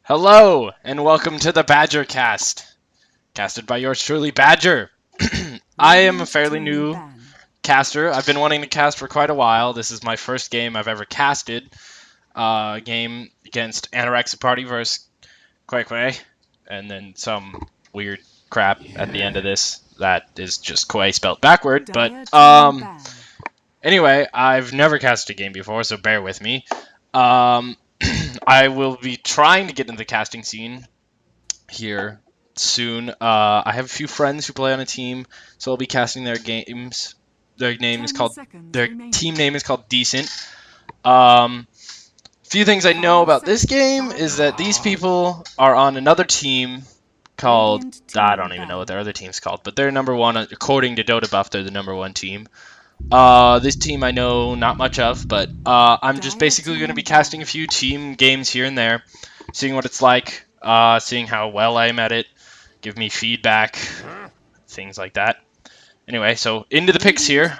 Hello, and welcome to the Badger Cast, casted by yours truly, Badger. I am a fairly new caster. I've been wanting to cast for quite a while. This is my first game I've ever casted. A game against Anorexic Party versus QWEQ, and then some weird crap at the end of this that is just Koi spelled backward. But anyway, I've never casted a game before, so bear with me. I will be trying to get into the casting scene here soon. I have a few friends who play on a team, so I'll be casting their games. Their team name is called Decent. Few things I know about this game is that these people are on another team called, I don't even know what their other team's called, but they're number one according to DotA Buff. They're the number one team. This team I know not much of, but I'm just basically going to be casting a few team games here and there, seeing what it's like, seeing how well I'm at it, give me feedback, things like that. Anyway, so into the picks here.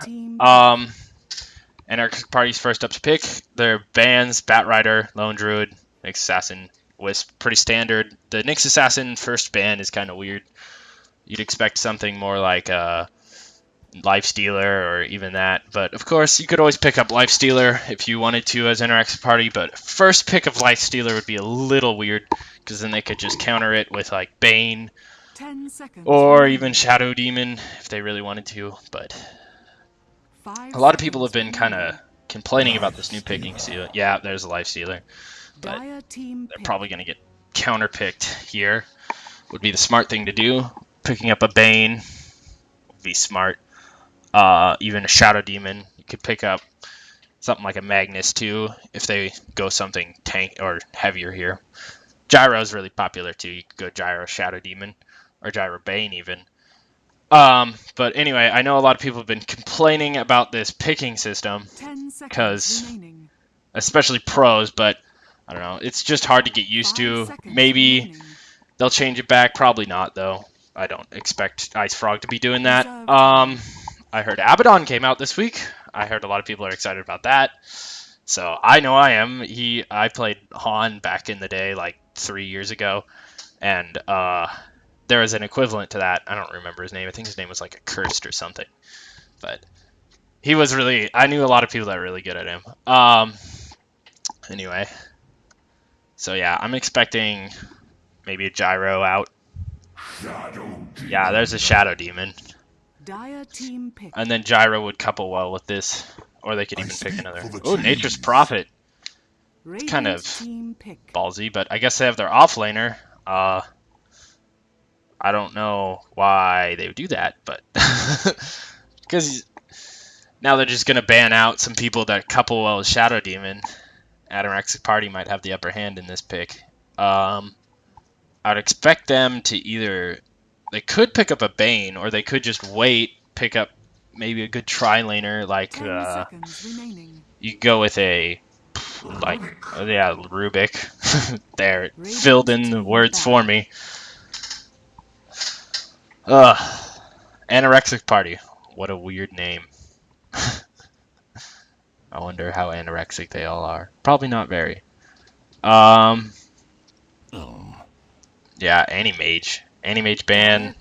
Anarchic Party's first up to pick. Their bands, Batrider, Lone Druid, Nyx Assassin, Wisp. Pretty standard. The Nyx Assassin first ban is kind of weird. You'd expect something more like Lifestealer or even that, but of course you could always pick up Lifestealer if you wanted to as Anorexic Party, but first pick of Lifestealer would be a little weird because then they could just counter it with like Bane or even Shadow Demon if they really wanted to. But a lot of people have been kind of complaining about this new picking seal. Yeah, there's a Lifestealer, but they're probably going to get counter picked here. Would be the smart thing to do. Picking up a Bane would be smart. Even a Shadow Demon. You could pick up something like a Magnus too if they go something tank or heavier here. Gyro is really popular too. You could go Gyro Shadow Demon or Gyro Bane even. But anyway, I know a lot of people have been complaining about this picking system because, especially pros, but I don't know. It's just hard to get used to. Maybe they'll change it back. Probably not though. I don't expect Ice Frog to be doing that. I heard Abaddon came out this week. I heard a lot of people are excited about that. So I know I am. I played Han back in the day, like 3 years ago, and there was an equivalent to that. I don't remember his name. I think his name was like Accursed or something. But he was really, I knew a lot of people that were really good at him. Anyway. So yeah, I'm expecting maybe a Gyro out. Yeah, there's a Shadow Demon. And then Gyro would couple well with this, or they could even pick another. Oh, Nature's Prophet. It's kind of ballsy, but I guess they have their offlaner. I don't know why they would do that, but because now they're just gonna ban out some people that couple well with Shadow Demon. Anorexic Party might have the upper hand in this pick. I'd expect them to either. They could pick up a Bane, or they could just wait, pick up maybe a good tri-laner, like, you go with a, like, yeah, Rubik. There, it filled in the words for me. Anorexic Party. What a weird name. I wonder how anorexic they all are. Probably not very. Yeah, Anti-Mage. Anti-Mage ban.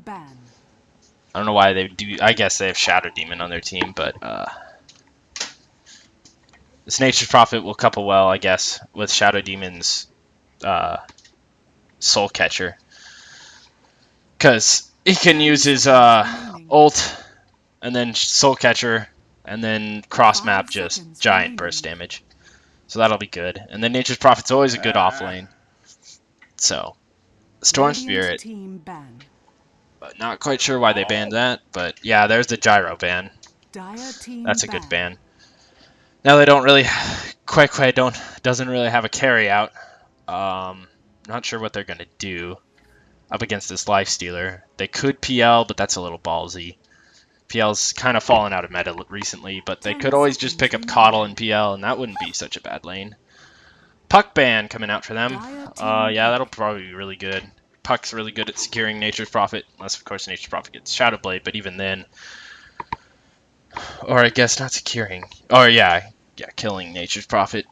I don't know why they do. I guess they have Shadow Demon on their team, but this Nature's Prophet will couple well, I guess, with Shadow Demon's Soul Catcher, because he can use his ult and then Soul Catcher and then cross map just giant burst damage. So that'll be good. And then Nature's Prophet's always a good off lane. So Storm Spirit. But not quite sure why they banned that, but yeah, there's the Gyro ban. That's a good ban. Now they don't really, QWEQ doesn't really have a carry out. Not sure what they're gonna do up against this Lifestealer. They could PL, but that's a little ballsy. PL's kind of fallen out of meta recently, but they could always just pick up Coddle and PL, and that wouldn't be such a bad lane. Puck ban coming out for them. Yeah, that'll probably be really good. Puck's really good at securing Nature's Prophet, unless of course Nature's Prophet gets Shadow Blade, but even then, or I guess not securing, or yeah, killing Nature's Prophet.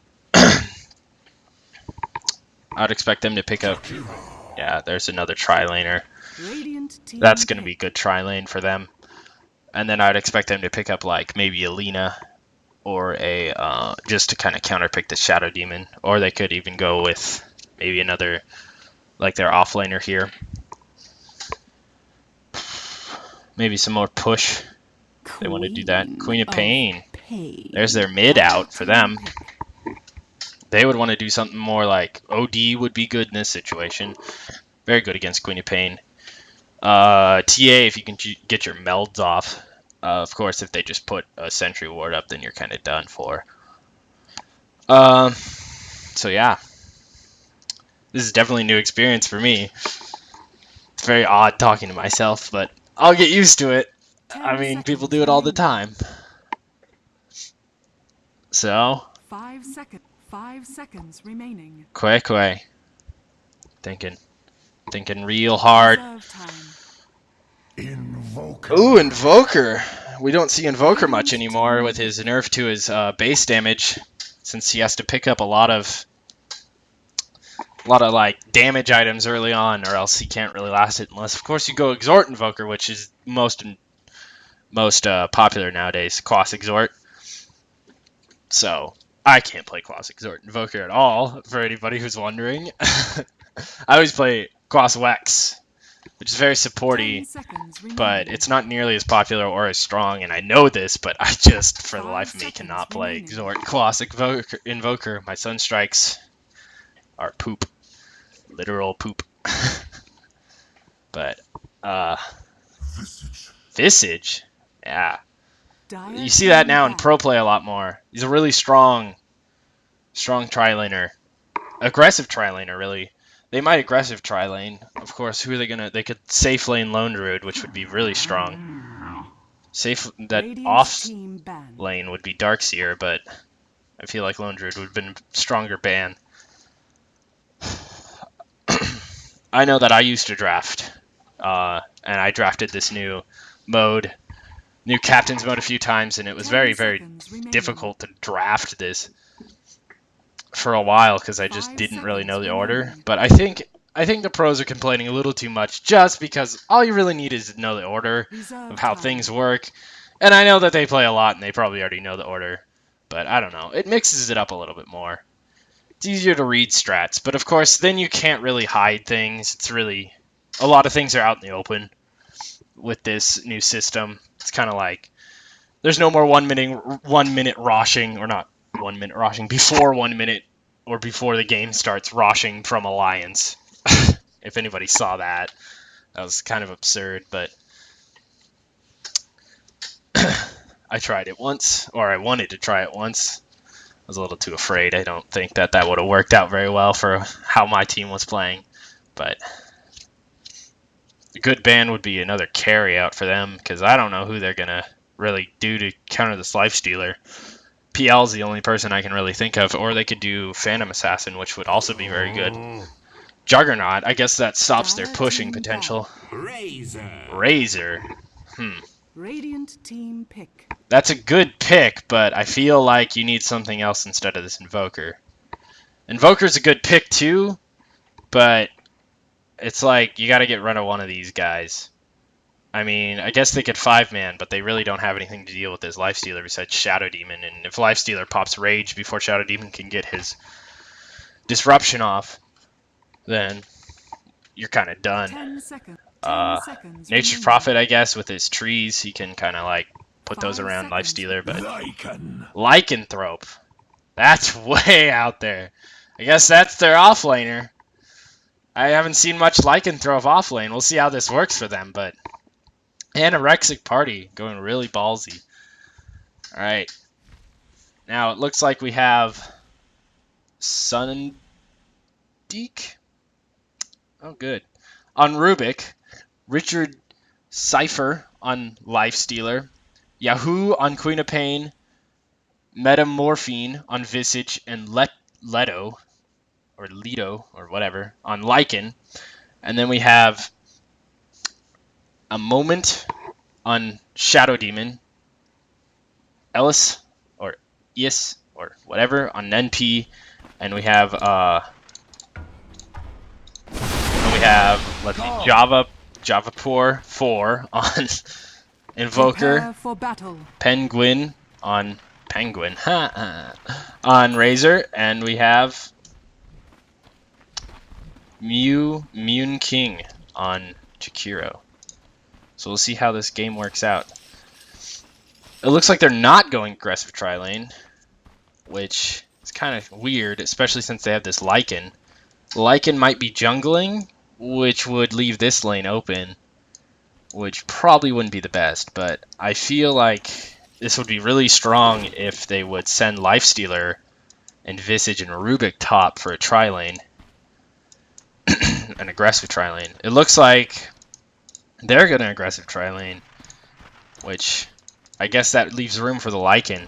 I'd expect them to pick up. Yeah, there's another tri-laner. That's going to be good tri-lane for them. And then I'd expect them to pick up like maybe a Lina or a just to kind of counterpick the Shadow Demon, or they could even go with maybe another like their offlaner here. Maybe some more push. They want to do that. Queen of Pain. There's their mid out for them. They would want to do something more like OD would be good in this situation. Very good against Queen of Pain. TA, if you can get your melds off. Of course, if they just put a sentry ward up, then you're kind of done for. So yeah. This is definitely a new experience for me. It's very odd talking to myself, but I'll get used to it. I mean, people do it all the time. So, 5 seconds remaining. QWEQ. Thinking real hard. Invoker. Ooh, Invoker. We don't see Invoker much anymore with his nerf to his base damage, since he has to pick up a lot of like damage items early on, or else he can't really last it. Unless, of course, you go Exhort Invoker, which is most popular nowadays. Quas Exhort. So I can't play Quas Exhort Invoker at all. For anybody who's wondering, I always play QWEQ, which is very supporty, but it's not nearly as popular or as strong, and I know this, but I just, for the life of me, cannot play Exhort Quas Invoker. My Sunstrikes are poop. Literal poop. But, Visage? Yeah. You see that now in pro play a lot more. He's a really strong tri-laner. Aggressive tri-laner, really. They might aggressive tri-lane. Of course, who are they gonna... They could safe lane Lone Druid, which would be really strong. Safe... That off lane would be Darkseer, but I feel like Lone Druid would have been a stronger ban. I know that I used to draft, and I drafted this new mode, new captain's mode a few times, and it was very, very difficult to draft this for a while because I just didn't really know the order. But I think the pros are complaining a little too much, just because all you really need is to know the order of how things work. And I know that they play a lot, and they probably already know the order, but I don't know. It mixes it up a little bit more. It's easier to read strats, but of course, then you can't really hide things. It's really... A lot of things are out in the open with this new system. It's kind of like... There's no more 1 minute roshing, or not 1 minute roshing, before 1 minute, or before the game starts roshing from Alliance. If anybody saw that. That was kind of absurd, but... I tried it once, or I wanted to try it once. I was a little too afraid. I don't think that would have worked out very well for how my team was playing. But a good ban would be another carry out for them, because I don't know who they're going to really do to counter this Lifestealer. PL's the only person I can really think of, or they could do Phantom Assassin, which would also be very good. Juggernaut, I guess that stops their pushing potential. Razor. Radiant team pick. That's a good pick, but I feel like you need something else instead of this Invoker. Invoker's a good pick too, but it's like you got to get rid of one of these guys. I mean, I guess they could 5-man, but they really don't have anything to deal with as Lifestealer besides Shadow Demon. And if Lifestealer pops Rage before Shadow Demon can get his Disruption off, then you're kind of done. 10 seconds. Nature's Prophet, I guess, with his trees, he can kind of like put those around Lifestealer, but Lycanthrope, that's way out there. I guess that's their offlaner. I haven't seen much Lycanthrope offlane. We'll see how this works for them, but Anorexic Party going really ballsy. Alright. Now it looks like we have Sundeek. Oh, good. On Rubik, Richard Cypher on Lifestealer, Yahoo on Queen of Pain, Metamorphine on Visage, and Leto, or whatever, on Lycan. And then we have a Moment on Shadow Demon, Ellis, or Is, or whatever, on NP, and we have have, let's see, Javapur 4 on Invoker, Prepare for battle. Penguin on Razor, and we have Mune King on Jakiro. So we'll see how this game works out. It looks like they're not going aggressive tri-lane, which is kind of weird, especially since they have this Lycan. Lycan might be jungling, which would leave this lane open, which probably wouldn't be the best, but I feel like this would be really strong if they would send Lifestealer and Visage and Rubik top for a tri-lane. An aggressive tri-lane. It looks like they're going to aggressive tri-lane, which I guess that leaves room for the Lycan.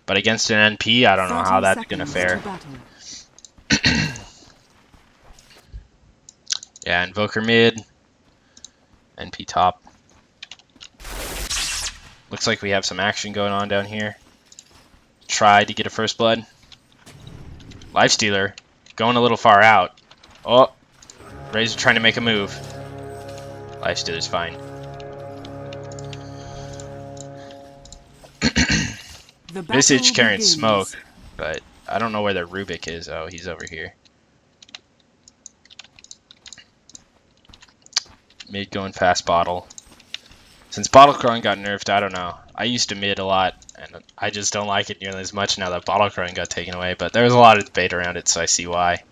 But against an NP, I don't know how that's going to fare. Yeah, Invoker mid, NP top. Looks like we have some action going on down here. Try to get a first blood. Lifestealer going a little far out. Oh, Razor trying to make a move. Lifestealer's fine. Visage carrying smoke, but I don't know where their Rubik is. Oh, he's over here. Mid going fast bottle. Since bottle crowing got nerfed, I don't know. I used to mid a lot, and I just don't like it nearly as much now that bottle crowing got taken away, but there was a lot of debate around it, so I see why.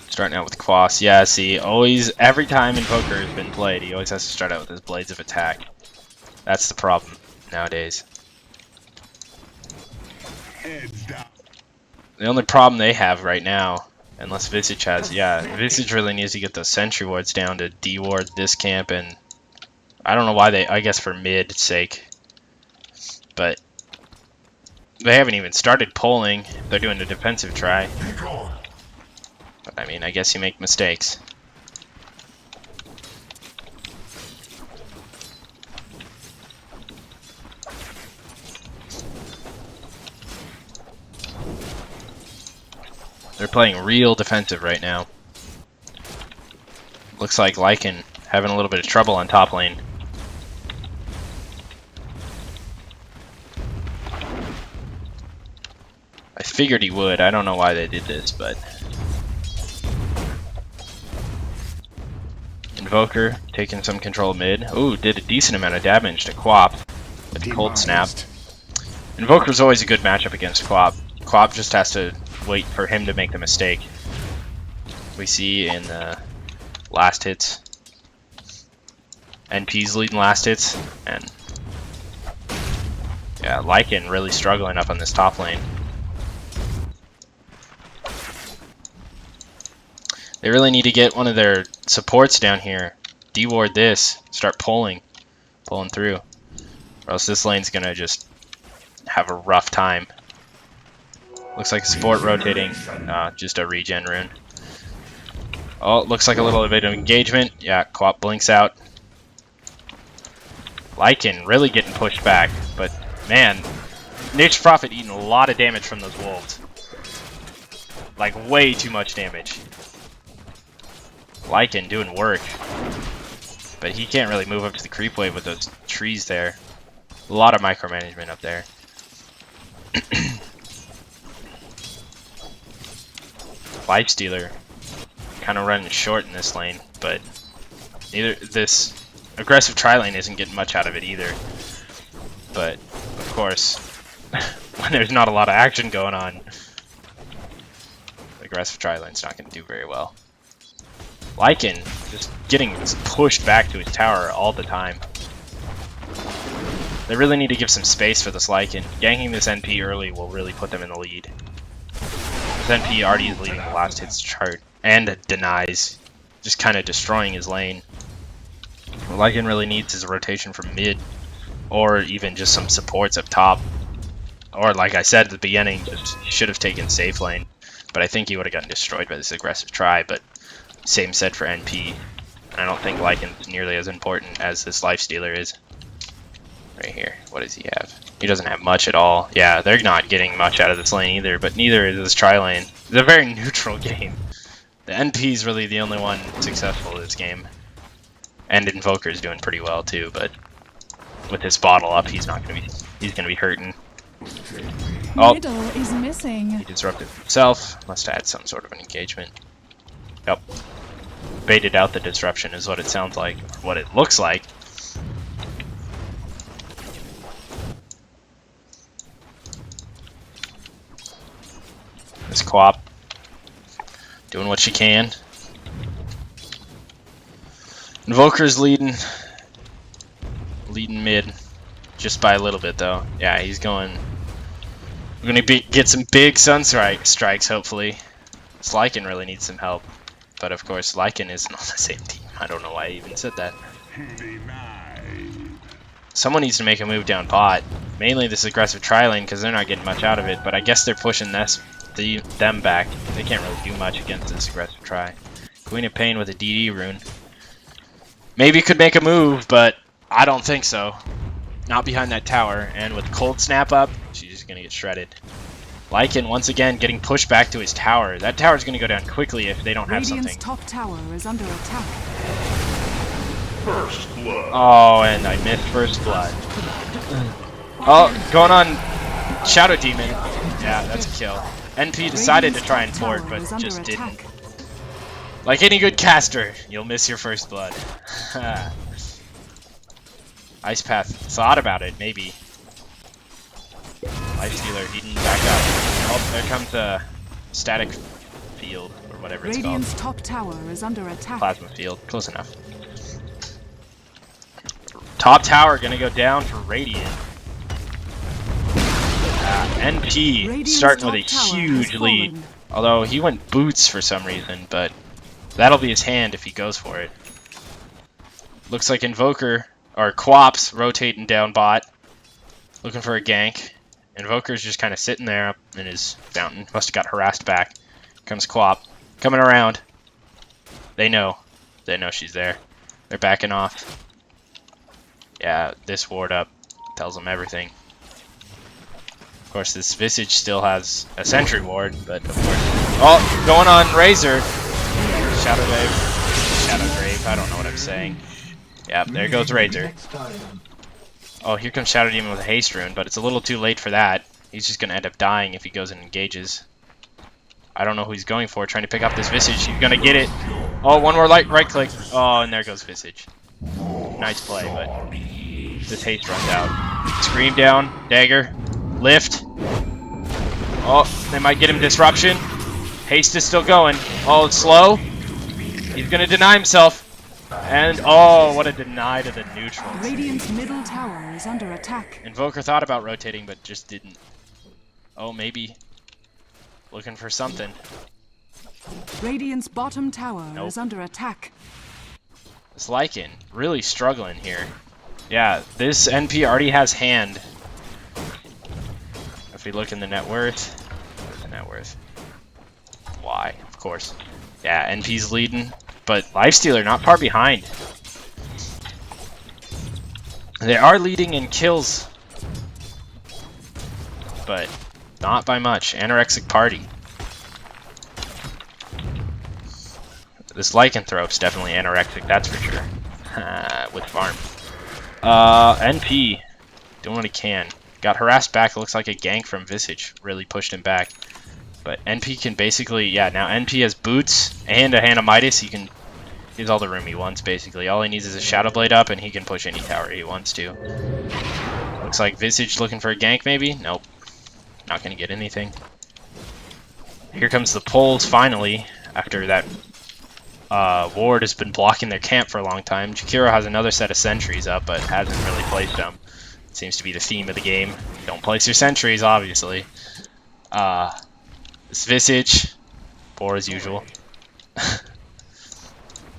Starting out with Quas. Yeah, see, always, every time Invoker has been played, he always has to start out with his Blades of Attack. That's the problem nowadays. The only problem they have right now, unless Visage has, yeah, Visage really needs to get those Sentry Wards down to de-ward this camp, and I don't know why they, I guess for mid sake, but they haven't even started pulling. They're doing a defensive try. But I mean, I guess you make mistakes. They're playing real defensive right now. Looks like Lycan having a little bit of trouble on top lane. I figured he would. I don't know why they did this, but Invoker taking some control mid. Ooh, did a decent amount of damage to Quap with Cold Snap. Invoker's always a good matchup against Quap. Quap just has to wait for him to make the mistake. We see in the last hits. NP's leading last hits, and yeah, Lycan really struggling up on this top lane. They really need to get one of their supports down here, de-ward this, start pulling through, or else this lane's gonna just have a rough time. Looks like a support rotating, just a regen rune. Oh, looks like a little bit of engagement. Yeah, Quap blinks out. Lycan really getting pushed back, but man, Nature's Prophet eating a lot of damage from those wolves. Like way too much damage. Lycan doing work, but he can't really move up to the creep wave with those trees there. A lot of micromanagement up there. Lifestealer kind of running short in this lane, but neither this aggressive tri-lane isn't getting much out of it either. But of course, when there's not a lot of action going on, the aggressive tri-lane's not going to do very well. Lycan just getting pushed back to his tower all the time. They really need to give some space for this Lycan. Ganking this NP early will really put them in the lead. This NP already is leading the last hits chart and denies, just kind of destroying his lane. What Lycan really needs is a rotation from mid, or even just some supports up top. Or like I said at the beginning, just should have taken safe lane, but I think he would have gotten destroyed by this aggressive try. But same said for NP. I don't think Lycan's nearly as important as this Lifestealer is. right here. What does he have? He doesn't have much at all. Yeah, they're not getting much out of this lane either, but neither is this tri-lane. It's a very neutral game. The NP is really the only one successful in this game. And Invoker's doing pretty well too, but with his bottle up, he's gonna be hurting. Oh, Middle is missing. he disrupted himself. Must have had some sort of an engagement. Yep. Baited out the disruption is what it sounds like, what it looks like. This Quap doing what she can. Invoker's leading mid, just by a little bit though. Yeah, he's going. We're gonna get some big sun strikes hopefully. Lycan really needs some help, but of course Lycan isn't on the same team. I don't know why I even said that. Someone needs to make a move down bot. Mainly this aggressive tri-lane because they're not getting much out of it, but I guess they're pushing them back. They can't really do much against this aggressive tri. Queen of Pain with a DD rune. Maybe could make a move, but I don't think so. Not behind that tower, and with Cold Snap up, she's just gonna get shredded. Lycan once again getting pushed back to his tower. That tower's gonna go down quickly if they don't have Radiant's something. top tower is under attack. First blood. Oh, and I missed first blood. Oh, going on Shadow Demon. Yeah, that's a kill. NP decided to try and fort, but just didn't. Like any good caster, you'll miss your first blood. Ice Path thought about it, maybe. Life Stealer eating back up. Oh, there comes a static field, or whatever it's called. Radiant's top tower is under attack. Plasma field, close enough. Top tower gonna go down for Radiant. NP Radiant's starting with a top tower huge has lead. fallen. Although he went boots for some reason, but that'll be his hand if he goes for it. Looks like Invoker, or Quap's rotating down bot. Looking for a gank. Invoker's just kind of sitting there up in his fountain. Must have got harassed back. Comes Quap. Coming around. They know. They know she's there. They're backing off. Yeah, this ward up tells them everything. Of course, this Visage still has a sentry ward, but of course... Oh, going on Razor. Shadow Grave. Shadow Grave, I don't know what I'm saying. Yeah, there goes Razor. Oh, here comes Shadow Demon with a haste rune, but it's a little too late for that. He's just gonna end up dying if he goes and engages. I don't know who he's going for, trying to pick up this Visage. He's gonna get it. Oh, one more right click. Oh, and there goes Visage. Nice play, but this haste runs out. Scream down, dagger, lift. Oh, they might get him disruption. Haste is still going. Oh, it's slow. He's gonna deny himself. And oh, what a deny to the neutral. Radiant's middle tower is under attack. Invoker thought about rotating, but just didn't. Oh, maybe. Looking for something. Radiant's bottom tower Nope. is under attack. This Lycan really struggling here. Yeah, this NP already has hand. If we look in the net worth, where's the net worth? Y, of course. Yeah, NP's leading, but Lifestealer not far behind. They are leading in kills, but not by much. Anorexic Party. This Lycanthrope's definitely anorexic, that's for sure. With farm. NP doing what he can. Got harassed back. It looks like a gank from Visage really pushed him back. But NP can basically, yeah, now NP has boots and a Hand of Midas. He has all the room he wants, basically. All he needs is a Shadow Blade up, and he can push any tower he wants to. Looks like Visage looking for a gank, maybe? Nope. Not going to get anything. Here comes the pulls, finally, after that ward has been blocking their camp for a long time. Jakiro has another set of sentries up, but hasn't really placed them. Seems to be the theme of the game. Don't place your sentries, obviously. This Visage, poor as usual.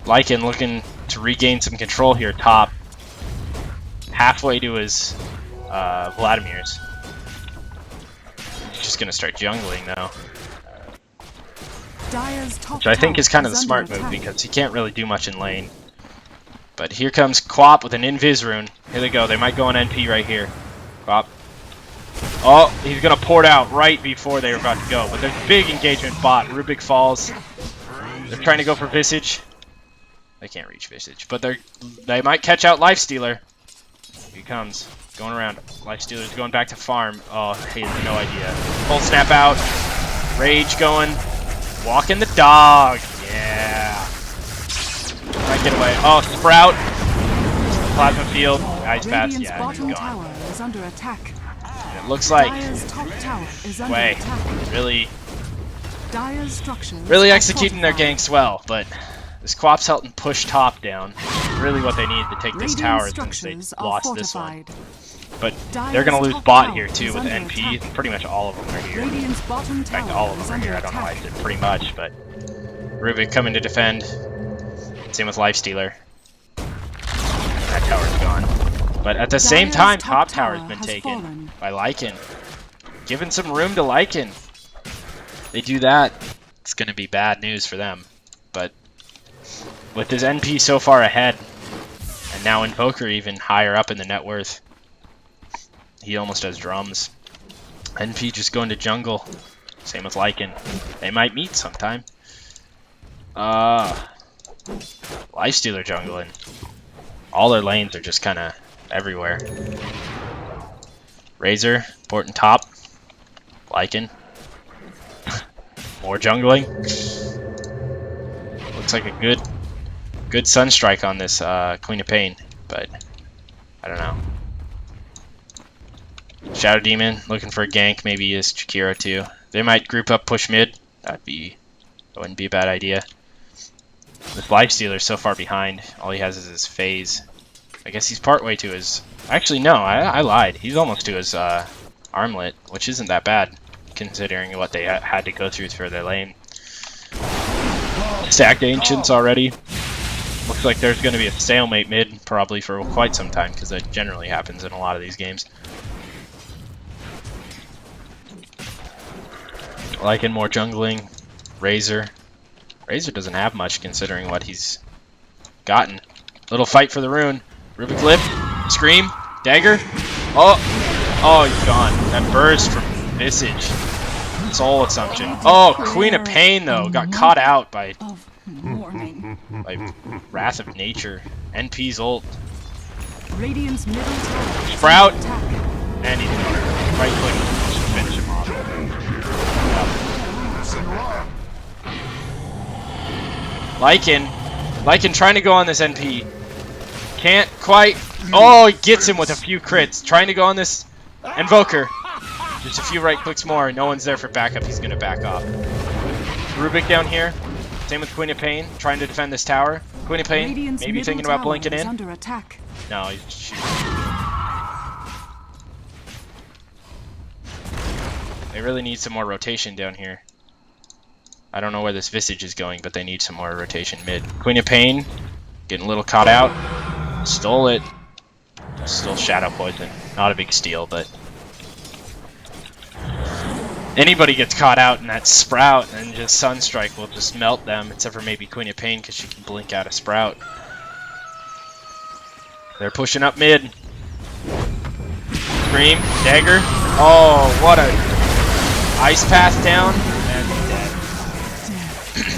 Lycan looking to regain some control here top. Halfway to his Vladimir's. He's just going to start jungling though. Dire's top Which I think is kind of the tower smart under move attack. because he can't really do much in lane. But here comes QWEQ with an Invis rune. Here they go. They might go on NP right here. QWEQ. Oh, he's going to port out right before they were about to go. But there's big engagement bot. Rubik falls. They're trying to go for Visage. They can't reach Visage. But they might catch out Lifestealer. Here he comes. Going around. Lifestealer's going back to farm. Oh, he has no idea. Full snap out. Rage going. Walking the dog. Yeah. Might get away. Oh, Sprout. Plasma field. Ice pass. Radiant's Yeah, he's bottom gone. tower is under attack. And it looks like Dire's top tower is under QWEQ attack. Dire's structures really are executing their fortified. ganks well, but this QWEP's helping push top down. Really what they need to take this Radiant tower since they structures are lost this one. fortified. But Dire's they're going to lose top bot tower here too is with under NP. attack. Pretty much all of them are here. In Radiant's bottom fact, tower all of is them are under here. I don't know why I attack. said pretty much, but Rubik coming to defend. Same with Lifestealer. That tower's gone. But at the same Dire's time, top top tower's tower been has taken fallen. by Lycan. Giving some room to Lycan. They do that, it's going to be bad news for them. But with his NP so far ahead, and now Invoker even higher up in the net worth, he almost has drums. NP just going to jungle. Same with Lycan. They might meet sometime. Lifestealer jungling. All their lanes are just kind of everywhere. Razor, important top. Lycan. More jungling. Looks like a good Sunstrike on this Queen of Pain, but I don't know. Shadow Demon looking for a gank, maybe is Jakiro too. They might group up, push mid. That wouldn't be a bad idea. This Lifestealer's so far behind. All he has is his phase. I guess he's partway to his. Actually, no, I lied. He's almost to his armlet, which isn't that bad considering what they had to go through for their lane. Stacked Ancients already. Looks like there's going to be a stalemate mid probably for quite some time because that generally happens in a lot of these games. Liking more jungling. Razor. Razor doesn't have much considering what he's gotten. Little fight for the rune. Rubik Lip. Scream. Dagger. Oh, he's gone. That burst from Visage. Soul Assumption. Oh, Queen of Pain though. Got caught out by Wrath of Nature. NP's ult. Radiant's middle tower is Sprout. under attack. And he's gone. Right click. Just finish him off. Lycan trying to go on this NP. Can't quite. Oh, he gets him with a few crits. Trying to go on this Invoker. Just a few right clicks more. No one's there for backup. He's going to back off. Rubik down here. Same with Queen of Pain. Trying to defend this tower. Queen of Pain Radiant's maybe middle thinking about tower blinking is in. under attack. No, he's shooting. They really need some more rotation down here. I don't know where this Visage is going, but they need some more rotation mid. Queen of Pain, getting a little caught out. Stole it. Still Shadow Poison. Not a big steal, but anybody gets caught out in that Sprout, and just Sunstrike will just melt them, except for maybe Queen of Pain, because she can blink out a Sprout. They're pushing up mid. Scream, Dagger. Oh, what a Ice Path down, and dead.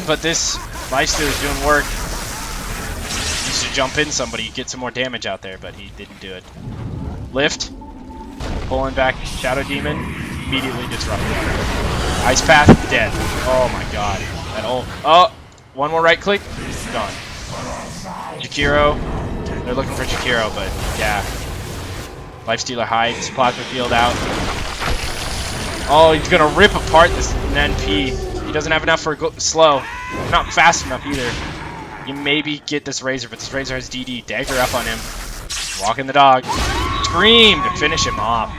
But this Lifestealer is doing work. He used to jump in somebody, get some more damage out there, but he didn't do it. Lift, pulling back Shadow Demon, immediately disrupted. Ice Path, dead. Oh my god. That ult. Oh, one more right click, gone. Jakiro, they're looking for Jakiro, but yeah. Lifestealer hides, Plasma Field out. Oh, he's gonna rip apart this NP. He doesn't have enough for slow. Not fast enough either. You maybe get this Razor, but this Razor has DD. Dagger up on him. Walking the dog. Scream to finish him off.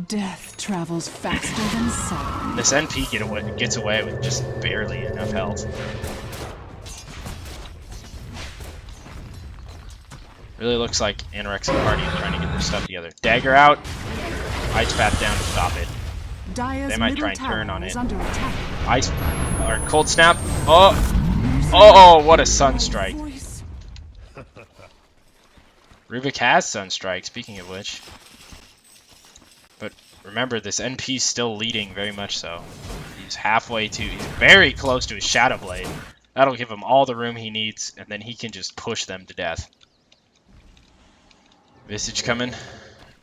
Death travels faster than sound. This NP gets away with just barely enough health. Really looks like Anorexic Party is trying to get their stuff together. Dagger out. Ice Path down to stop it. Dire's They might middle try and turn tower on is it. under attack. Ice or Cold Snap. Oh, what a Sunstrike. Voice. Rubik has Sunstrike, speaking of which. But remember, this NP's still leading very much so. He's halfway to, he's very close to his Shadow Blade. That'll give him all the room he needs, and then he can just push them to death. Visage coming.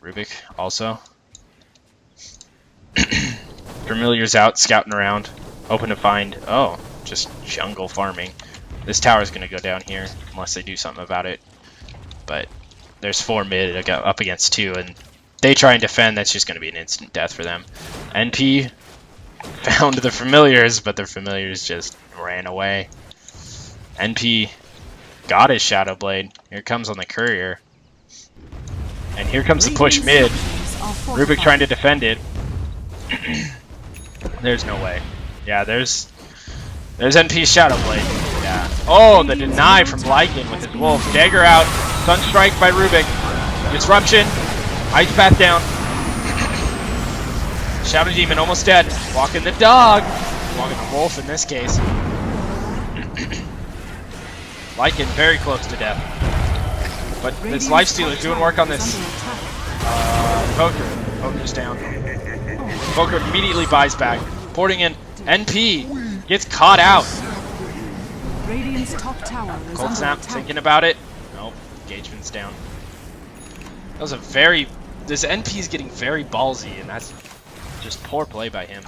Rubik also. Familiar's out, scouting around. Hoping to find, oh, just jungle farming. This tower's going to go down here, unless they do something about it. But there's 4 mid up against 2, and they try and defend, that's just going to be an instant death for them. NP found the familiars, but the familiars just ran away. NP got his Shadow Blade. Here comes on the courier. And here comes the push mid. Rubik trying to defend it. There's no way. Yeah, there's NP's Shadow Blade. Yeah. Oh, the deny from Lycan with his wolf. Dagger out. Sunstrike by Rubik. Disruption. Ice Path down. Shadow Demon almost dead. Walking the dog. Walking the wolf in this case. Lycan very close to death. But this Lifestealer doing work on this Poker. Poker's down. Poker immediately buys back. Porting in. NP gets caught out. Radiant's top tower is Cold under Snap attack. thinking about it. Nope. Engagement's down. That was a very... This NP is getting very ballsy, and that's just poor play by him.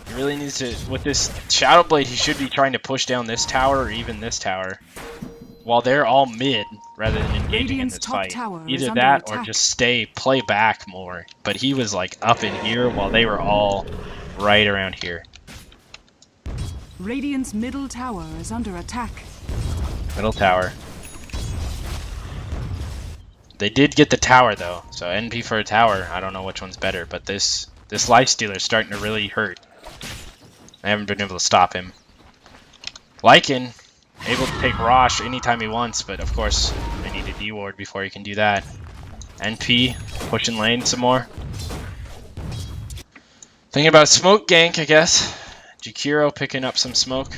He really needs to... With this Shadow Blade, he should be trying to push down this tower or even this tower. While they're all mid, rather than engaging in this fight. Either that or just play back more. But he was like up in here while they were all right around here. Radiant's middle tower is under attack. Middle tower. They did get the tower though, so NP for a tower, I don't know which one's better, but this Lifestealer is starting to really hurt. I haven't been able to stop him. Lycan, able to take Rosh anytime he wants, but of course they need a D-ward before he can do that. NP pushing lane some more. Thinking about a smoke gank, I guess. Jakiro picking up some smoke.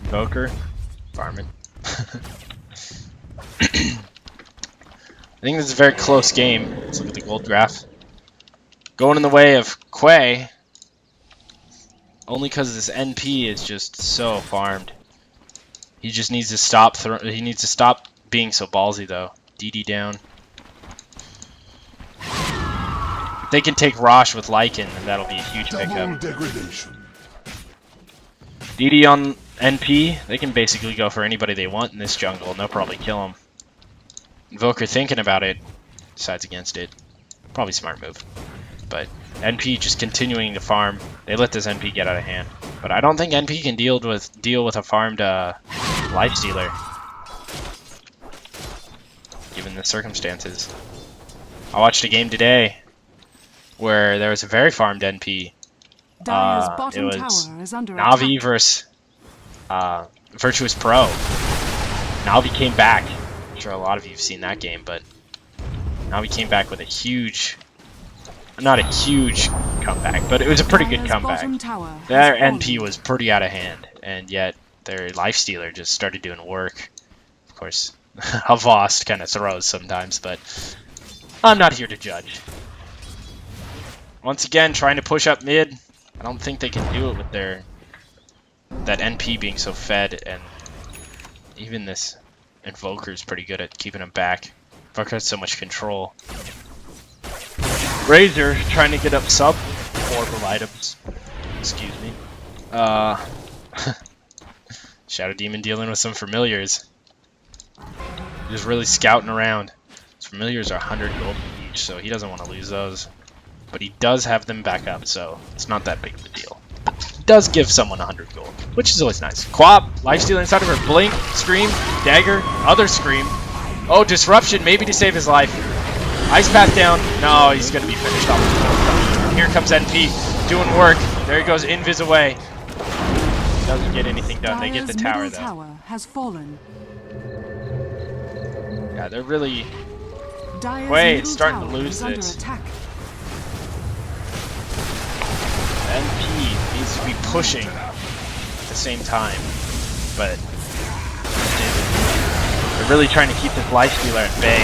Invoker. Farming. I think this is a very close game. Let's look at the gold graph. Going in the way of QWEQ. Only because this NP is just so farmed. He just needs to stop. He needs to stop being so ballsy, though. DD down. If they can take Rosh with Lycan, then that'll be a huge pickup. DD on NP. They can basically go for anybody they want in this jungle, and they'll probably kill him. Invoker thinking about it. Decides against it. Probably smart move. But NP just continuing to farm. They let this NP get out of hand. But I don't think NP can deal with a farmed Lifestealer, given the circumstances. I watched a game today where there was a very farmed NP. Dire's It bottom was tower is under Navi attack. versus Virtuous Pro. Navi came back. I'm sure a lot of you have seen that game, but Navi came back with a huge... Not a huge comeback, but it was a pretty good Dire's comeback. bottom tower has Their fallen. NP was pretty out of hand, and yet their Lifestealer just started doing work. Of course, Havost kind of throws sometimes, but I'm not here to judge. Once again, trying to push up mid. I don't think they can do it with that NP being so fed, and even this Invoker is pretty good at keeping him back. Invoker has so much control. Razor trying to get up sub orbital items. Excuse me. Shadow Demon dealing with some familiars. Just really scouting around. His familiars are 100 gold each, so he doesn't want to lose those. But he does have them back up, so it's not that big of a deal. He does give someone 100 gold, which is always nice. Quap, Lifestealer inside of her. Blink, Scream, Dagger, other Scream. Oh, Disruption, maybe to save his life. Ice Path down. No, he's going to be finished off. Here comes NP doing work. There he goes, Invis away. Doesn't get anything done. They get the tower, though. Tower has fallen. Yeah, they're really... Dire's Wait, middle starting to tower lose is under this. attack. NP needs to be pushing at the same time, but They're really trying to keep this lifestealer at bay.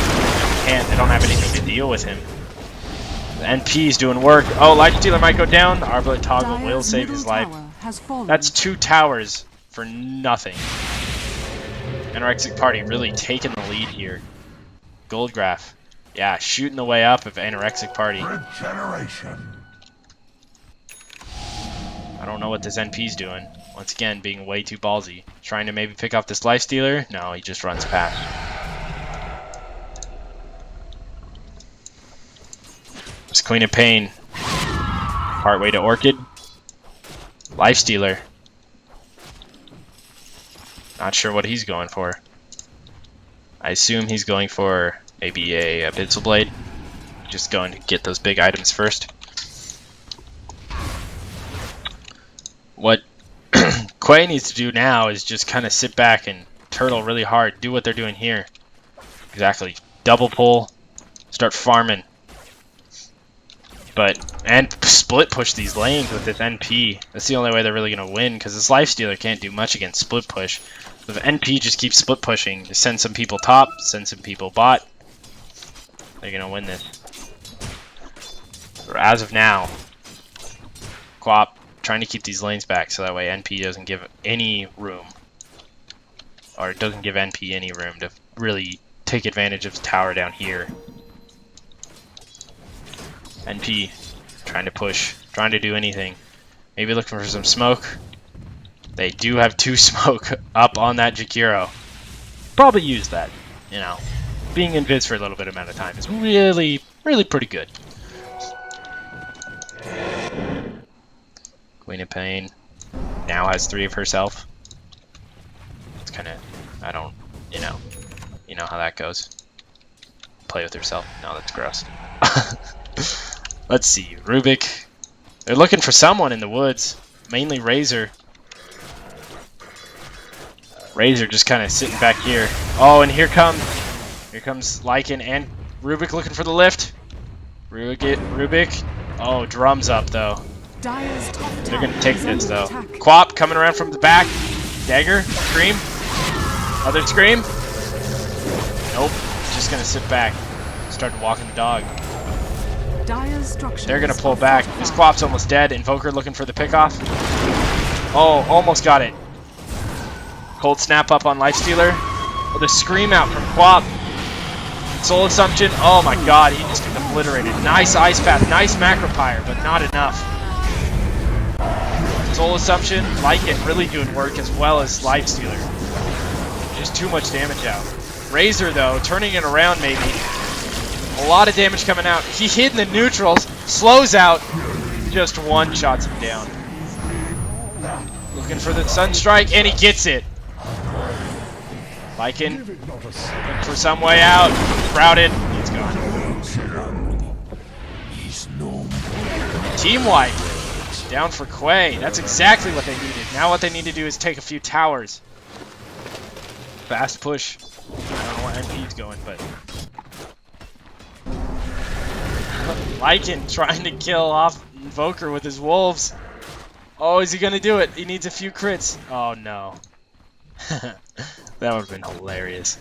They don't have anything to deal with him. The NP's doing work. Oh, lifestealer might go down. Arbalete Toggle will save his life. That's 2 towers for nothing. Anorexic Party really taking the lead here. Gold graph. Yeah, shooting the way up of Anorexic Party. Regeneration. I don't know what this NP's doing. Once again, being way too ballsy. Trying to maybe pick off this lifestealer. No, he just runs past. It's Queen of Pain. Partway to Orchid. Lifestealer. Not sure what he's going for. I assume he's going for maybe a Abyssal Blade. Just going to get those big items first. What QWEQ needs to do now is just kind of sit back and turtle really hard. Do what they're doing here. Exactly. Double pull. Start farming. And split push these lanes with this NP. That's the only way they're really going to win, because this lifestealer can't do much against split push. So if NP just keeps split pushing, just send some people top, send some people bot, they're going to win this. Or as of now, QWEQ trying to keep these lanes back so that way NP doesn't give any room. Or it doesn't give NP any room to really take advantage of the tower down here. NP trying to push, trying to do anything. Maybe looking for some smoke. They do have 2 smoke up on that Jakiro. Probably use that, you know. Being invis for a little bit amount of time is really, really pretty good. Queen of Pain now has 3 of herself. It's kind of, I don't, you know how that goes. Play with herself. No, that's gross. Let's see, Rubik. They're looking for someone in the woods, mainly Razor. Razor just kind of sitting back here. Oh, and here comes Lycan and Rubik looking for the lift. Rubik. Oh, drums up though. They're gonna take this though. QWEQ coming around from the back. Dagger, scream. Other scream. Nope. Just gonna sit back. Start walking the dog. They're gonna pull back. This QWEQ's almost dead. Invoker looking for the pickoff. Oh, almost got it. Cold snap up on Lifestealer. Oh, the scream out from QWEQ. Soul Assumption. Oh my god, he just obliterated. Nice Ice Path, nice Macropyre, but not enough. Soul Assumption, Lycan really doing work as well as Lifestealer. Just too much damage out. Razor though, turning it around maybe. A lot of damage coming out. He hid in the neutrals, slows out, just one-shots him down. Looking for the Sunstrike, and he gets it. Lycan, looking for some way out. Crowded, he's gone. Team wipe. Down for QWEQ. That's exactly what they needed. Now what they need to do is take a few towers. Fast push. I don't know where MP's going, but... Lycan trying to kill off Invoker with his wolves. Oh, is he gonna do it? He needs a few crits. Oh no. That would have been hilarious.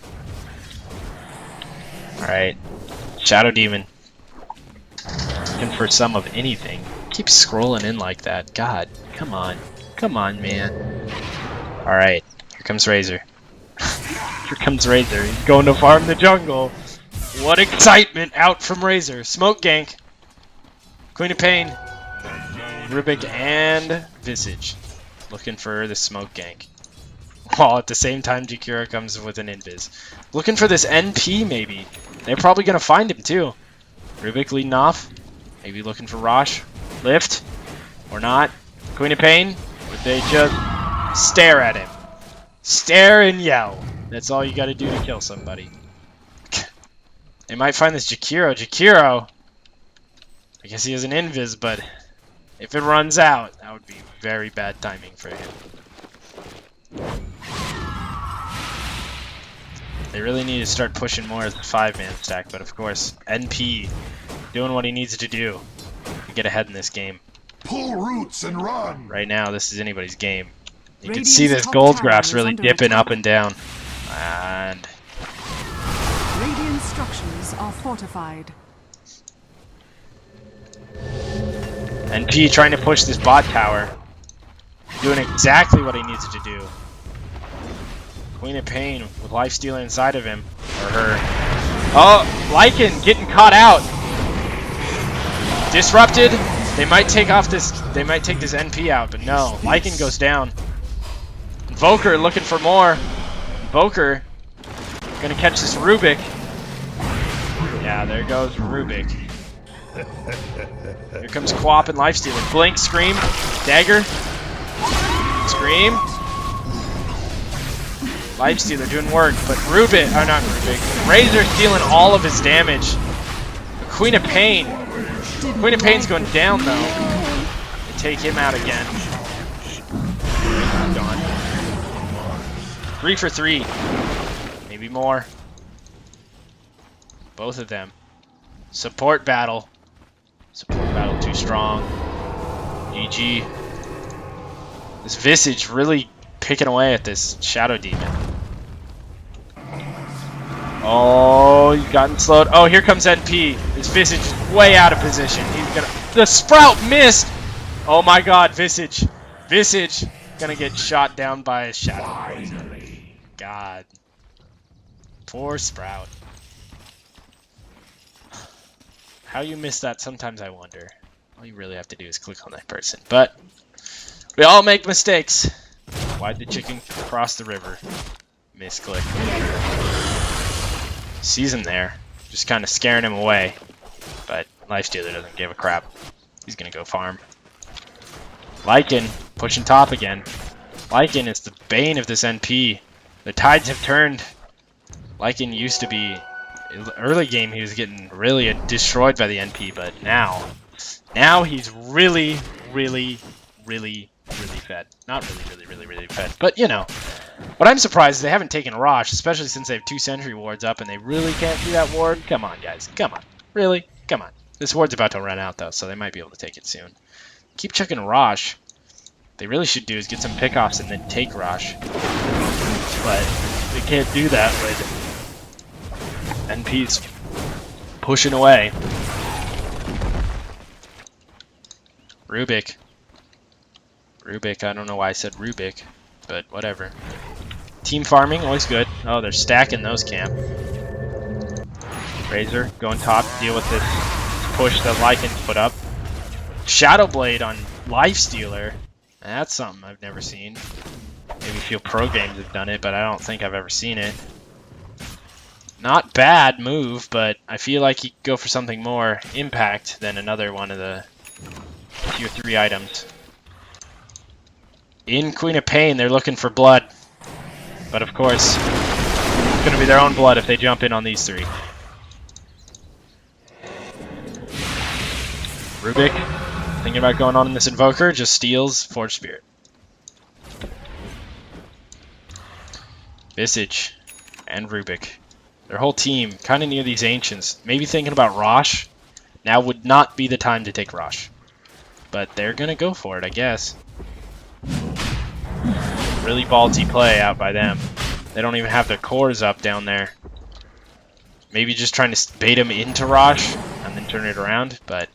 Alright. Shadow Demon. Looking for some of anything. Keep scrolling in like that. God, come on. Come on, man. Alright. Here comes Razor. Here comes Razor. He's going to farm the jungle. What excitement out from Razor. Smoke gank. Queen of Pain. Rubik and Visage. Looking for the smoke gank. While at the same time Jakiro comes with an invis. Looking for this NP maybe. They're probably going to find him too. Rubik leading off. Maybe looking for Rosh. Lift. Or not. Queen of Pain. Would they just stare at him? Stare and yell. That's all you got to do to kill somebody. They might find this Jakiro. Jakiro. I guess he has an invis, but if it runs out, that would be very bad timing for him. They really need to start pushing more as a 5-man stack, but of course, NP doing what he needs to do to get ahead in this game. Pull roots and run. Right now, this is anybody's game. You can see this gold graph's really dipping up and down. And structures are fortified. NP trying to push this bot tower. Doing exactly what he needs to do. Queen of Pain with Lifestealer inside of him. Or her. Oh, Lycan getting caught out. Disrupted. They might take off this. They might take this NP out, but no. Lycan goes down. Invoker looking for more. Invoker gonna catch this Rubik. Yeah, there goes Rubik. Here comes Quap and Lifestealer. Blink, Scream, Dagger, Scream. Lifestealer doing work, but Rubik, oh not Rubik, Razor stealing all of his damage. Queen of Pain. Queen of Pain's going down though. They take him out again. Gone. 3 for 3. Maybe more. Both of them. Support battle. Support battle too strong. GG. This Visage really picking away at this Shadow Demon. Oh, he's gotten slowed. Oh, here comes NP. This Visage is way out of position. He's gonna. The Sprout missed! Oh my god, Visage. Visage gonna get shot down by a Shadow. God. Poor Sprout. How you miss that, sometimes I wonder. All you really have to do is click on that person. But we all make mistakes. Why'd the chicken cross the river? Misclick. Sees him there. Just kind of scaring him away. But Lifestealer doesn't give a crap. He's going to go farm. Lycan pushing top again. Lycan is the bane of this NP. The tides have turned. Lycan used to be... Early game he was getting really destroyed by the NP, but now he's really fed. Not really fed, but you know. But I'm surprised they haven't taken Rosh, especially since they have 2 sentry wards up and they really can't do that ward. Come on, guys. Come on. Really? Come on. This ward's about to run out though, so they might be able to take it soon. Keep checking Rosh. What they really should do is get some pickoffs and then take Rosh. But they can't do that with NP's pushing away. Rubik. I don't know why I said Rubik, but whatever. Team farming, always good. Oh, they're stacking those camp. Razor going top to deal with this push that Lycan's put up. Shadow Blade on Lifestealer. That's something I've never seen. Maybe a few pro games have done it, but I don't think I've ever seen it. Not bad move, but I feel like he could go for something more impact than another one of the tier 3 items. In Queen of Pain, they're looking for blood. But of course, it's going to be their own blood if they jump in on these 3. Rubik, thinking about going on in this Invoker, just steals Forge Spirit. Visage and Rubik. Their whole team kind of near these Ancients. Maybe thinking about Rosh. Now would not be the time to take Rosh. But they're going to go for it, I guess. Really ballsy play out by them. They don't even have their cores up down there. Maybe just trying to bait him into Rosh and then turn it around. But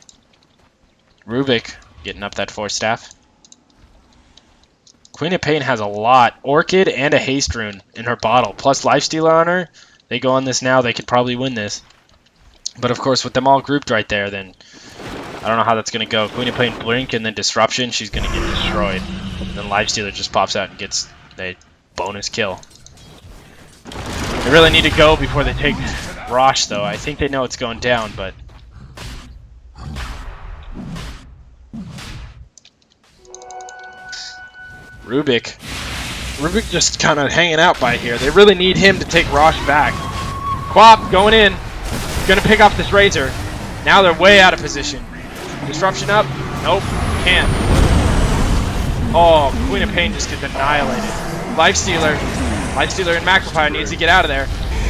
Rubik getting up that 4 staff. Queen of Pain has a lot. Orchid and a Haste Rune in her bottle. Plus Lifestealer on her. They go on this now, they could probably win this. But of course, with them all grouped right there, then I don't know how that's going to go. Queen of Pain Blink and then Disruption, she's going to get destroyed. And then Lifestealer just pops out and gets a bonus kill. They really need to go before they take Rosh, though. I think they know it's going down, but... Rubik just kind of hanging out by here. They really need him to take Rosh back. Quap going in. Gonna pick off this Razor. Now they're way out of position. Disruption up. Nope. Can't. Oh, Queen of Pain just gets annihilated. Lifestealer and Macropire needs to get out of there.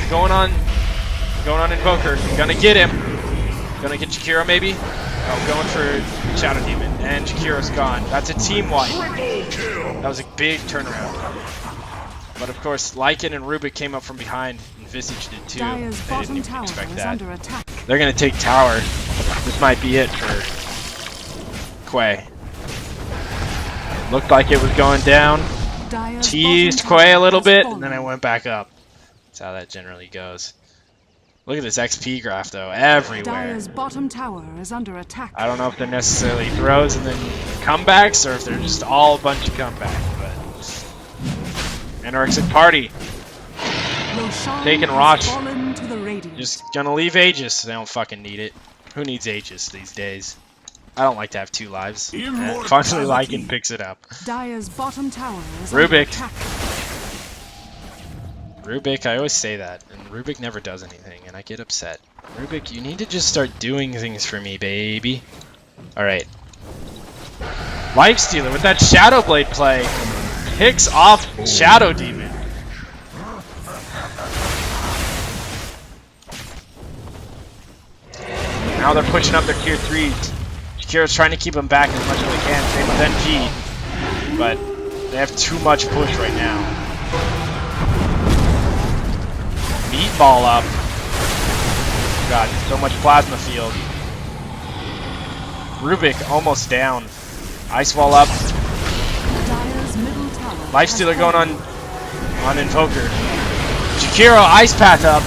Going on Invoker. Gonna get him. Gonna get Jakiro maybe? Oh, going for Shadow Demon. And Jakiro's gone. That's a team wipe. That was a big turnaround. But of course, Lycan and Rubik came up from behind and Visage did too. Dire's I didn't bottom even tower expect is that. under attack. They're gonna take tower. This might be it for QWEQ. Looked like it was going down. Dire's Teased bottom QWEQ a tower little has bit, fallen. and then I went back up. That's how that generally goes. Look at this XP graph though, everywhere. Dire's bottom tower is under attack. I don't know if they're necessarily throws and then comebacks, or if they're just all a bunch of comebacks, but... Anorexic Party. Roshan Taking has Rosh. fallen to the Radiant. Just gonna leave Aegis. They don't fucking need it. Who needs Aegis these days? I don't like to have 2 lives. And finally Lycan picks it up. Dire's bottom tower is Rubik. under attack. Rubik, I always say that, and Rubik never does anything, and I get upset. Rubik, you need to just start doing things for me, baby. Alright. Lifestealer with that Shadow Blade play picks off Shadow Demon. Now they're pushing up their tier 3s. Shakira's trying to keep them back as much as they can, same with NP. But they have too much push right now. Meatball up. God, so much plasma field. Rubik almost down. Ice wall up. Dire's middle tower Lifestealer going on Invoker. Shakira ice path up.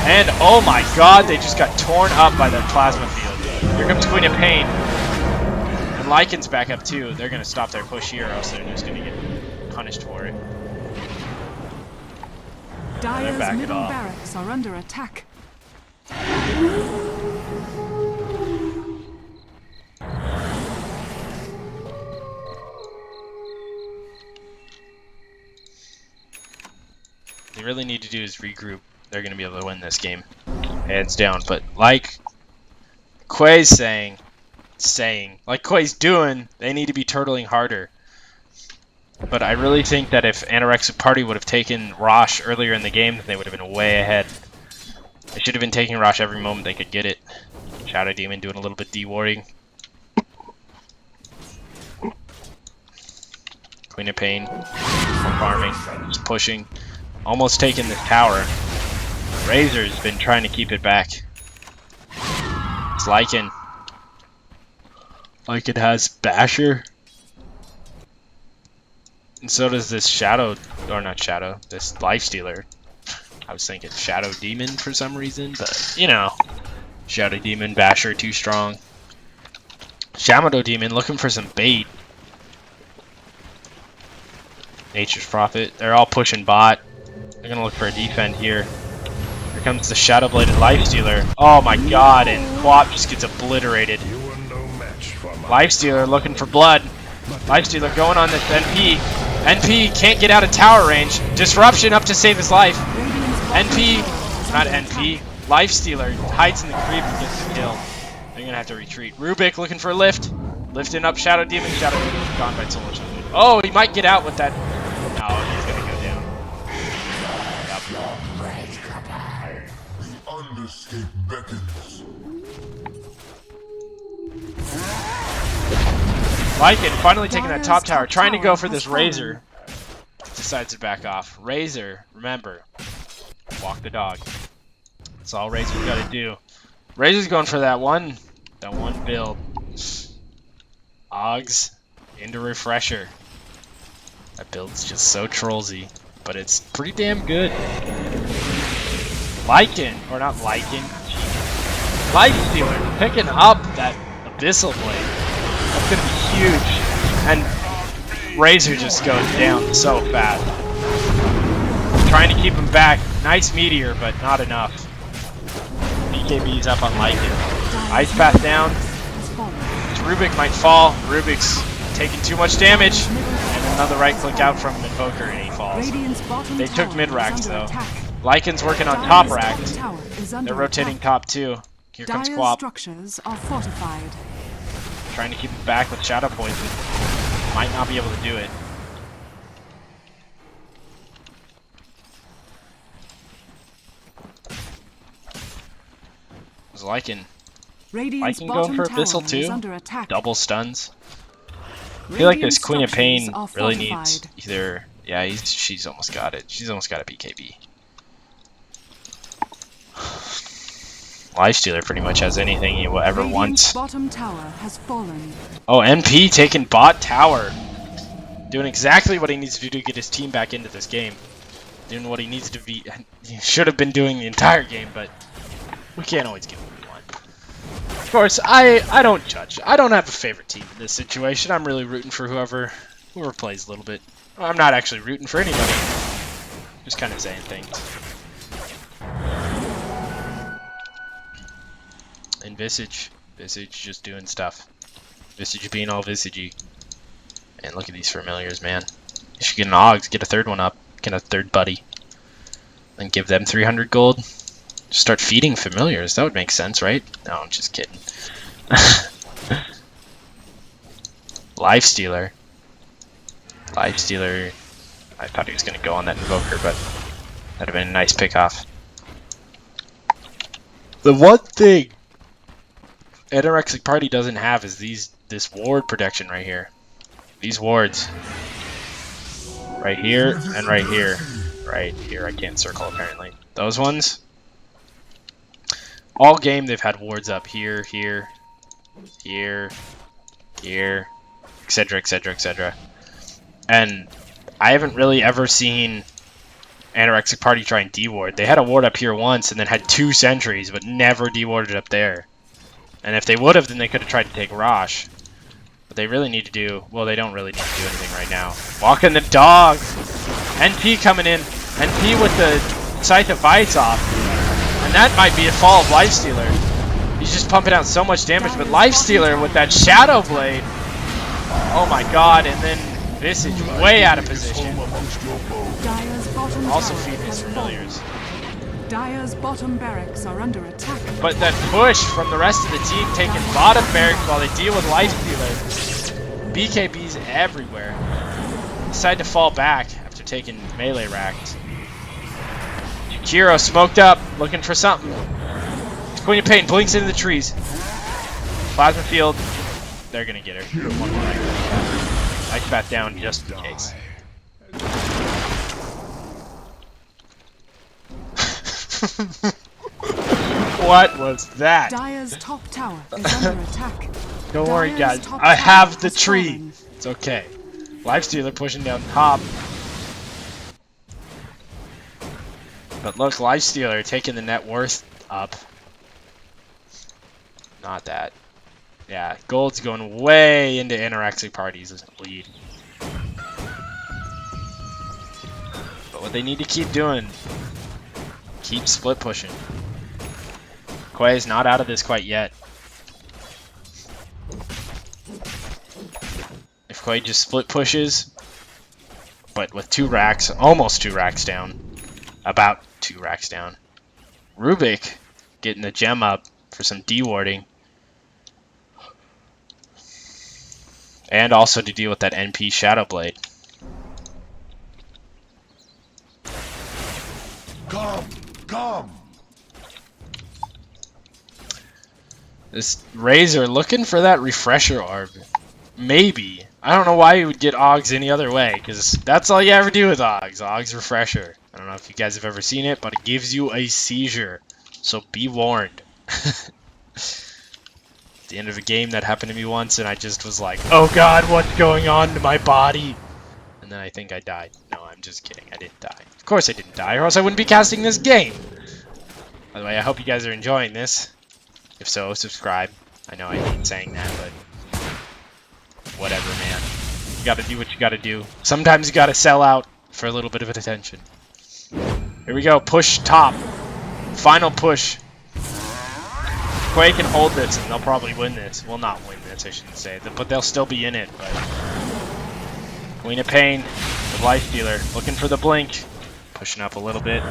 And oh my god, they just got torn up by their plasma field. Here comes Queen of Pain. And Lycan's back up too. They're gonna stop their push here, or else they're just gonna get punished for it. Dire's back it middle off. barracks are under attack. They really need to do is regroup. They're going to be able to win this game, hands down. But like QWEQ's like QWEQ's doing, they need to be turtling harder. But I really think that if Anorexic Party would have taken Rosh earlier in the game, they would have been way ahead. They should have been taking Rosh every moment they could get it. Shadow Demon doing a little bit de-warding. Queen of Pain, farming, just pushing. Almost taking this tower. Razor's been trying to keep it back. It's Lycan. Lycan has Basher. And so does this Shadow, or not Shadow, this Lifestealer. I was thinking Shadow Demon for some reason, but you know. Shadow Demon, Basher too strong. Shadow Demon looking for some bait. Nature's Prophet. They're all pushing bot. They're gonna look for a defend here. Here comes the Shadow Bladed Lifestealer. Oh my god, and Quap just gets obliterated. Lifestealer looking for blood. Lifestealer going on this NP. NP can't get out of tower range. Disruption up to save his life. NP, not NP. Lifestealer hides in the creep and gets the kill. They're gonna have to retreat. Rubik looking for a lift. Lifting up Shadow Demon. Shadow Demon's gone by so much. Oh, he might get out with that. No, he's gonna go down. The underscape beckons. Lycan finally taking that top tower, trying to go for this Razor. Decides to back off. Razor, remember, walk the dog. That's all Razor's got to do. Razor's going for that one build. Oggs into Refresher. That build's just so trollsy, but it's pretty damn good. Lycan, or not Lycan, Lifestealer picking up that Abyssal Blade. That's gonna be huge. And Razor just goes down so fast. Trying to keep him back. Nice meteor, but not enough. BKB's up on Lycan. Ice Path down. Rubik might fall. Rubik's taking too much damage. And another right click out from Invoker and he falls. They took mid racks though. Lycan's working on top racks. They're rotating top too. Here comes Quap. Structures are fortified. Trying to keep it back with Shadow Poison. Might not be able to do it. Was Lycan going for Abyssal too? Double stuns. I feel like this Queen of Pain really needs either... Yeah, she's almost got it. She's almost got a BKB. Lifestealer pretty much has anything he will ever Radiant's want. bottom tower has fallen. Oh, NP taking bot tower. Doing exactly what he needs to do to get his team back into this game. Doing what he needs to be. He should have been doing the entire game, but we can't always get what we want. Of course, I don't judge. I don't have a favorite team in this situation. I'm really rooting for whoever plays a little bit. I'm not actually rooting for anybody. Just kind of saying things. And Visage just doing stuff. Visage being all Visagey. And look at these familiars, man. You should get an Augs, get a third one up, get a third buddy. And give them 300 gold. Just start feeding familiars. That would make sense, right? No, I'm just kidding. Lifestealer. Lifestealer. I thought he was going to go on that Invoker, but that'd have been a nice pick-off. The one thing Anorexic Party doesn't have is this ward protection right here. These wards. Right here and right here. Right here, I can't circle apparently. Those ones. All game they've had wards up here, here, here, here, etc, etc, etc. And I haven't really ever seen Anorexic Party try and de-ward. They had a ward up here once and then had 2 sentries, but never de-warded up there. And if they would have, then they could have tried to take Rosh. But they really need to do... Well, they don't really need to do anything right now. Walking the dog! NP coming in. NP with the Scythe of Bites off. And that might be a fall of Lifestealer. He's just pumping out so much damage, but Lifestealer with that Shadow Blade. Oh my god, and then Visage way out of position. Also feeding his familiars. Dire's bottom barracks are under attack. But that push from the rest of the team taking bottom barracks while they deal with Lifestealer. BKBs everywhere. Decide to fall back after taking melee racked. Kiro smoked up, looking for something. Queen of Pain blinks into the trees. Plasma field. They're gonna get her. One more Ice Bat down just in case. What was that? Dire's top tower is under attack. Don't worry, Dire's guys. top I tower have the has tree. fallen. It's okay. Lifestealer pushing down top. But look, Lifestealer taking the net worth up. Not that. Yeah, gold's going way into Anorexic Party's lead. But what they need to keep doing, keep split pushing. QWEQ's not out of this quite yet. If QWEQ just split pushes, but with 2 racks, almost 2 racks down, about 2 racks down. Rubik getting the gem up for some de-warding. And also to deal with that NP Shadow Blade. Come! This Razor looking for that refresher orb. Maybe. I don't know why you would get Augs any other way, because that's all you ever do with Augs. Augs refresher. I don't know if you guys have ever seen it, but it gives you a seizure. So be warned. At the end of a game that happened to me once, and I just was like, oh god, what's going on to my body? And then I think I died. No, I'm just kidding. I didn't die. Of course I didn't die, or else I wouldn't be casting this game. By the way, I hope you guys are enjoying this. If so, subscribe. I know I hate saying that, but whatever, man. You gotta do what you gotta do. Sometimes you gotta sell out for a little bit of attention. Here we go. Push top. Final push. QWEQ can hold this, and they'll probably win this. Well, not win this, I shouldn't say. But they'll still be in it. But Queen of Pain, the Lifestealer, looking for the blink. Pushing up a little bit.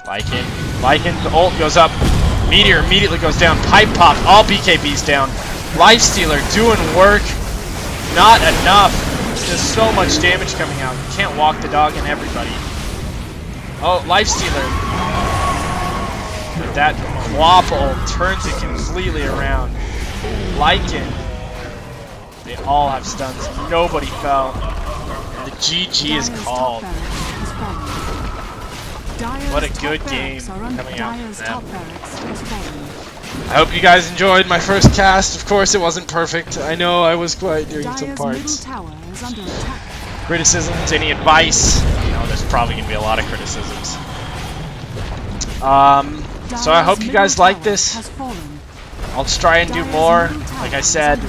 Lycan's ult goes up. Meteor immediately goes down. Pipe pop. All BKBs down. Lifestealer doing work. Not enough. There's so much damage coming out. You can't walk the dog and everybody. Oh, Lifestealer. That Wop ult turns it completely around. Lycan. They all have stuns. Nobody fell. And the GG is Dire's top called. barracks has fallen. What a Dire's good top game barracks are under coming out Dire's from top them. barracks has fallen. I hope you guys enjoyed my first cast. Of course, it wasn't perfect. I know I was quiet during some Dire's middle parts. tower is under attack. Criticisms, any advice? You know, there's probably going to be a lot of criticisms. So I hope you guys like this. I'll try and do more. Like I said,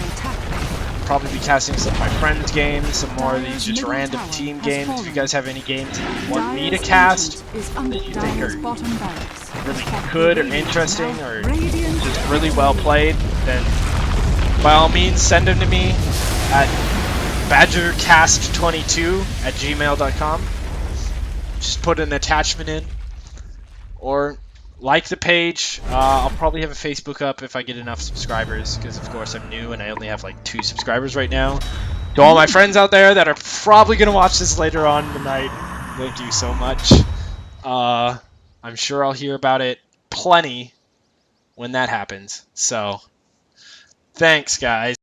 probably be casting some of my friends' games, some more of these just random team games. If you guys have any games that you want me to cast that you think are really good or interesting or just really well played, then by all means send them to me at badgercast22@gmail.com. Just put an attachment in or like the page. I'll probably have a Facebook up if I get enough subscribers, because of course I'm new and I only have like 2 subscribers right now. To all my friends out there that are probably going to watch this later on tonight, thank you so much. I'm sure I'll hear about it plenty when that happens. So, thanks guys.